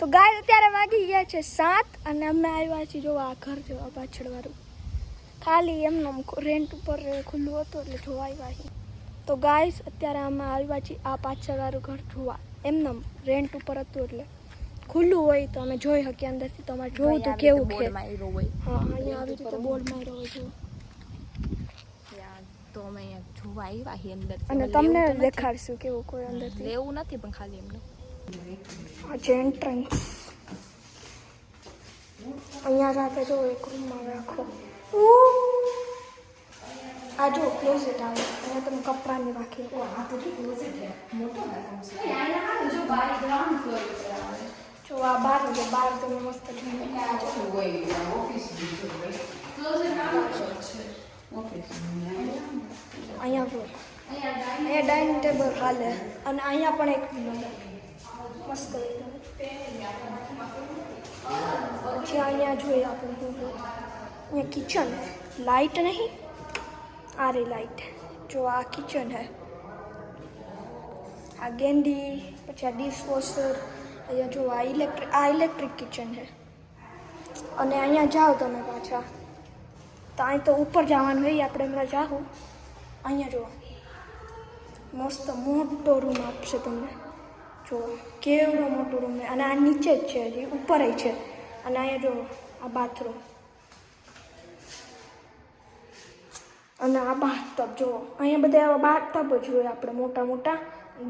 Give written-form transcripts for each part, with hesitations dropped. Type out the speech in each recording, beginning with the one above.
તો ગાય અત્યારે વાગી ગયા છે 7 અને અમે આવ્યા છીએ જો આ ઘર જોવા પાછળવાળું. ખાલી એમનો રેન્ટ ઉપર ખુલ્લું હતું એટલે જોવા આવ્યા છીએ. તો ગાઈસ અત્યારે અમે આવ્યા છીએ આ પાછળવાળું ઘર જોવા. એમને રેન્ટ ઉપર હતું એટલે ખુલ્લું હોય તો અમે જોઈ શકીએ અંદરથી. તો અમારે જોવું તો કેવું છે. હા, અહીંયા આવી રીતે બોર્ડ માર્યો હોય જો. તો અમે અહીંયા જોવા આવ્યા છીએ અંદર. અને તમને દેખાડશું કેવું કોઈ અંદરથી. લેવું નથી પણ ખાલી એમને. આ છે એન્ટ્રન્સ. અહીંયા સાથે જો એક રૂમ આવે આખો. આ જો ક્લોઝેટ આવે. અહીંયા તમે કપડાને રાખી શકો. આ તો ક્લોઝેટ છે મોટો લાગે છે. અહીંયા જો બહાર ગ્રાઉન્ડ ફ્લોર પર આવે. જો આ બહાર જો બહાર તમે મસ્ત જોઈ હોય ઓફિસ ક્લોઝેટ આવે છે ઓફિસ. અહીંયા જો અહીંયા ડાઇનિંગ ટેબલ હાલે અને અહીંયા પણ એક મસ્ત પછી અહીંયા જોઈએ આપણે અહીંયા કિચન લાઇટ નહીં આ રે લાઇટ જો આ કિચન હે આ ગેંડી પછી આ ડિશવોશર અહીંયા જો આ ઇલેક્ટ્રિક કિચન છે અને અહીંયા જાઓ તમે પાછા તો અહીં તો ઉપર જવાનું હોય આપણે હમણાં જાઉં અહીંયા જો મસ્ત મોટો રૂમ આપશે તમને જો કેવડો મોટો રૂમ છે અને આ નીચે જ છે હજી ઉપર છે અને અહીંયા જો આ બાથરૂમ અને આ બાથટબ જો અહીંયા બધા આવા બાથટબ જ હોય આપણે મોટા મોટા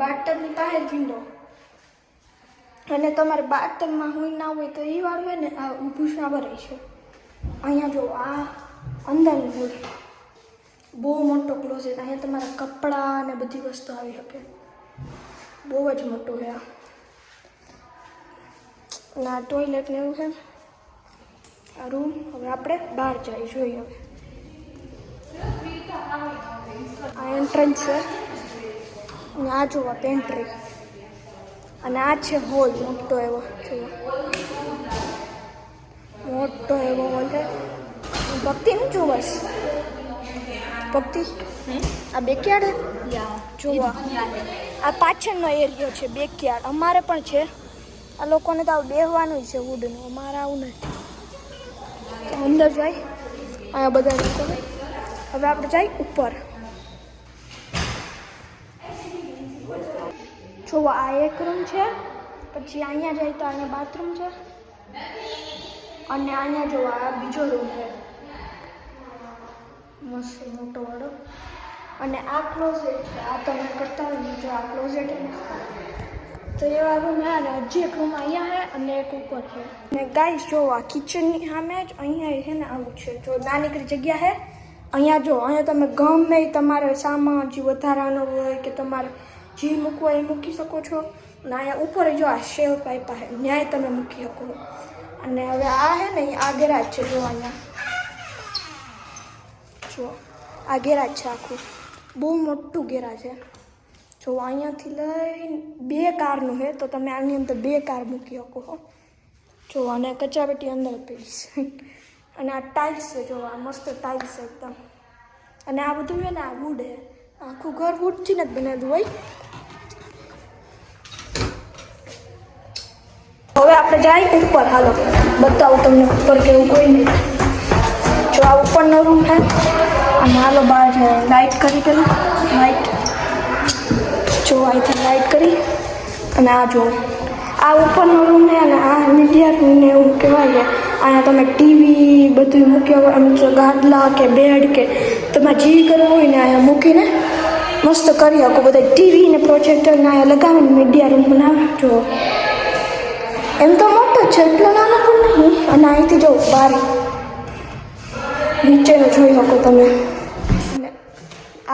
બાથટબની પાસે જ વિન્ડો અને તમારે બાથટબમાં હોય ના હોય તો એ વાળું હોય ને આ ઊભું શાવર છે અહીંયા જો આ અંદરનું હોય બહુ મોટો ક્લોઝેટ અહીંયા તમારા કપડાં અને બધી વસ્તુ આવી શકે બહુ જ મોટું છે અને આ ટોયલેટ ને એવું છે આ રૂમ. હવે આપણે બહાર જઈ જોઈએ. હવે આ એન્ટ્રન્સ છે અને આ જોવા પેન્ટ્રી અને આ છે હોલ મોટો એવો મોટો એવો હોલ છે. ભક્તિનું જો બસ ભક્તિ આ બેકયાર્ડ જોવા આ પાછળનો એરિયો છે બેકયાર્ડ. અમારે પણ છે આ લોકોને તો આવું બેહવાનું છે વુડનું. અમારે આવું નથી. તો અંદર જાય અહીંયા બધા લોકો. હવે આપણે જાય ઉપર. જો આ એક રૂમ છે પછી અહીંયા જાય તો અહીંયા બાથરૂમ છે અને અહીંયા જો આ બીજો રૂમ છે મસ્ત મોટો વાળો અને આ ક્લોઝેટ છે. આ તમે કરતા હોય જો આ ક્લોઝેટ તો એવા રૂમ હે ને હજી એક રૂમ અહીંયા છે અને એક ઉપર છે. ને ગાઈસ જો આ કિચનની સામે જ અહીંયા છે ને આવું છે જો નાનીકડી જગ્યા છે. અહીંયા જો અહીંયા તમે ગમે તમારે સામાન જે વધારાનો હોય કે તમારે જે મૂકવો એ મૂકી શકો છો. અને અહીંયા ઉપર જો આ શેવ પાઇપ છે ન્યાય તમે મૂકી શકો. અને હવે આ છે ને આ ગેરાજ છે જો અહીંયા જો આ ગેરાજ છે આખું બહુ મોટું ગેરાજ છે. જો અહીંયાથી લઈને 2 કારનું છે તો તમે આની અંદર 2 કાર મૂકી શકો. જો અને કચરાપેટી અંદર પીડીશ અને આ ટાઇલ્સ છે જો આ મસ્ત ટાઇલ્સ છે એકદમ. અને આ બધું છે ને આ વુડ છે આખું ઘર વુડથી જ બનેલું હોય. હવે આપણે જાય ઉપર. હાલો બતાવું તમને ઉપર કેવું કોઈ નહીં. જો આ ઉપરનો રૂમ છે અને હાલો બહાર જાય લાઇટ કરી પેલા લાઇટ જો અહીંથી લાઇટ કરી અને આ જો આ ઉપરનો રૂમ છે અને આ મીડિયા રૂમ ને એવું કહેવાય છે. અહીંયા તમે ટીવી બધું મૂક્યો આમ ગાદલા કે બેડ કે તમારે જે કરવું હોય ને અહીંયા મૂકીને મસ્ત કરી શકો. બધા ટીવી ને પ્રોજેક્ટર ને અહીંયા લગાવીને મીડિયા રૂમ બનાવે. જો એમ તો મોટો છે એટલો નાનો પણ નહીં. અને અહીંથી જો બારી નીચેનો જોઈ શકો તમે. અને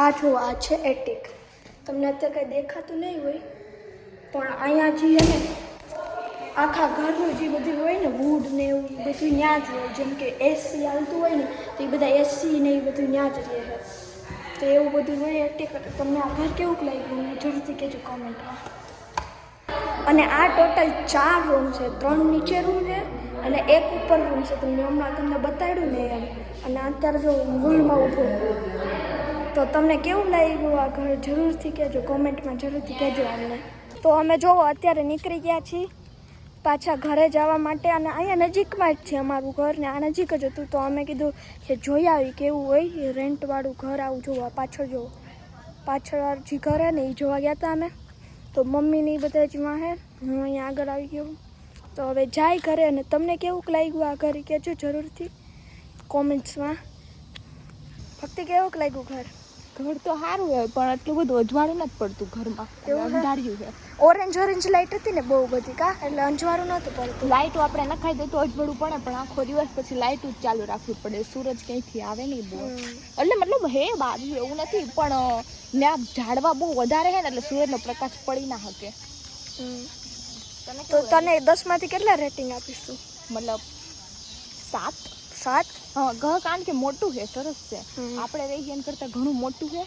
આ જો આ છે એટિક. તમને અત્યારે કંઈ દેખાતું નહીં હોય પણ અહીંયા જે છે ને આખા ઘરનું જે બધું હોય ને વુડ ને એવું બધું ત્યાં જ હોય. જેમ કે એસી હાલતું હોય ને તો એ બધા એસી ને એ બધું ત્યાં જ રહે છે. તો એવું બધું હોય એટિક. તમને આ ઘર કેવું લાગ્યું જરૂરથી કહેજો કોમેન્ટમાં. અને આ ટોટલ 4 રૂમ છે. 3 નીચે રૂમ છે અને એક ઉપર રૂમ છે. તમને બતાડ્યું ને એમ. અને અત્યારે જો હોલમાં ઊભું તો તમને કેવું લાગ્યું આ ઘર જરૂરથી કહેજો કોમેન્ટમાં જરૂરથી કહેજો અમને. તો અમે જો અત્યારે નીકળી ગયા છીએ પાછા ઘરે જવા માટે, અને અહીંયા નજીકમાં જ છે અમારું ઘર ને આ નજીક જ હતું, તો અમે કીધું કે જોઈ આવી કેવું હોય રેન્ટવાળું ઘર. આવું જોવા પાછળ જોવો, પાછળ જે ઘર હે ને એ જોવા ગયા હતા અમે. તો મમ્મીની બધા જમાં હે, હું અહીંયા આગળ આવી ગયો. તો હવે જાય ઘરે. અને તમને કેવું લાગ્યું આ ઘર કહેજો જરૂરથી કોમેન્ટ્સમાં. ભક્તિ કેવું લાગ્યું ઘર? ઘર તો સારું હોય પણ એટલું બધું અજવાળું નથી પડતું ઘરમાં. એવું છે? અંધાર્યું છે. ઓરેન્જ લાઇટ હતી ને બહુ બધી, કા એટલે અંજવાળું નહોતું પડતું. લાઇટો આપણે નખાઈ દે તો અજવાળું પડે, પણ આખો દિવસ પછી લાઇટ જ ચાલુ રાખવી પડે. સૂરજ ક્યાંયથી આવે નહીં બહુ. એટલે મતલબ હે બાજુ એવું નથી, પણ ત્યાં ઝાડવા બહુ વધારે છે ને એટલે સૂરજનો પ્રકાશ પડી ના શકે. તો તને 10માંથી કેટલા રેટિંગ આપીશ તું? મતલબ 7. 7? હા, ઘર કારણ કે મોટું છે, સરસ છે. આપણે રહીએ એના કરતાં ઘણું મોટું છે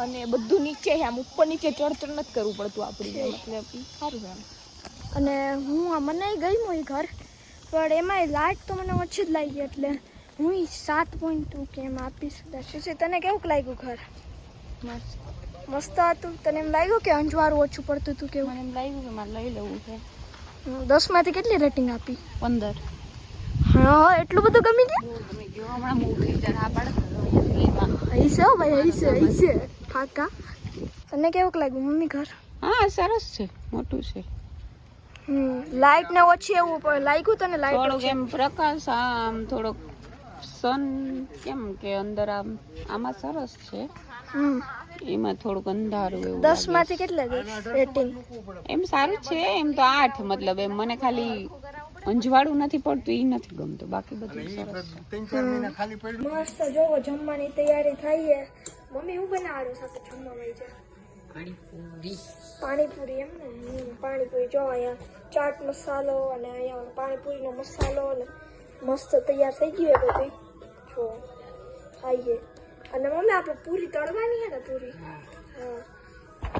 અને બધું નીચે છે. આમ ઉપર નીચે ચડ નથી કરવું પડતું આપણે, મતલબ સારું છે એમ. અને હું મને ગમ્યું એ ઘર, પણ એમાંય લાઇટ તો મને ઓછી જ લાગી, એટલે હું 7.2 કેમ આપીશ. શશી તને કેવું લાગ્યું ઘર? મસ્ત મસ્ત હતું. તને એમ લાગ્યું કે અંજવાળું ઓછું પડતું હતું કેવું? મને એમ લાગ્યું કે મારે લઈ લેવું છે. 10માંથી કેટલી રેટિંગ આપી? 15. હા, એટલું બધું ગમી ગયું? હમણાં મૂવી જરા પાડે અહીં છે ભાઈ, અહીં છે પાકા. તને કેવું લાગ્યું મમ્મી ઘર? હા, સરસ છે, મોટું છે. લાઇટ ને ઓછી એવું પણ લાગ્યું તને? લાઇટ થોડુંક એમ પ્રકાશ આમ થોડોક સન કેમ કે અંદર આમાં સરસ છે. એમાં થોડુંક અંધારું એવું. 10માંથી કેટલા રેટિંગ? એમ સારું છે, એમ તો 8. મતલબ એમ મને ખાલી અંજવાળું નથી પડતું એ નથી ગમતું, બાકી બધું સરસ છે. મસ્ત જોવો જમવાની તૈયારી થઈ છે. મમ્મી હું બનાવવાનું સાથે જમવામાં છે? પાણીપુરી. એમ ને? પાણીપુરી જો અહીંયા ચાટ મસાલો અને અહીંયા પાણીપુરીનો મસાલો ને મસ્ત તૈયાર થઈ ગયું છે બધી. જો ખાઈએ. અને મમ્મી આપણે પૂરી તળવાની છે ને? પૂરી હા,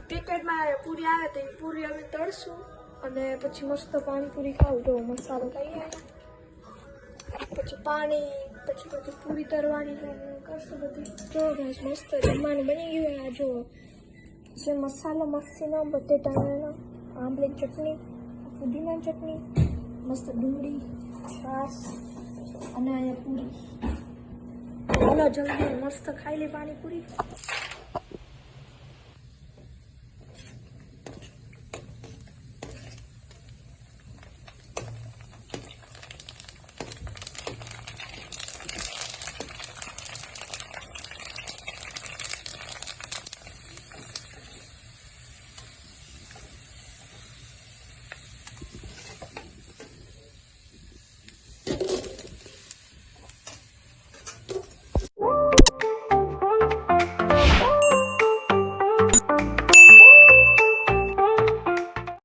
પેકેટમાં પૂરી આવે તો એ પૂરી અમે તળશું અને પછી મસ્ત પાણીપુરી ખાવું. જો મસાલો ખાઈએ પછી પાણી, પછી પૂરી તરવાની કરશું બધી. જો ગાઈસ મસ્ત જમવાનું બની ગયું. આ જો જે મસાલો મસ્તીનો, બટેટાનો, આંબલી ચટણી, ફુદીના ચટણી, મસ્ત ડુંગળી, છાશ અને અહીંયા પૂરી. ચાલો જલ્દી મસ્ત ખાઈ લે પાણીપુરી.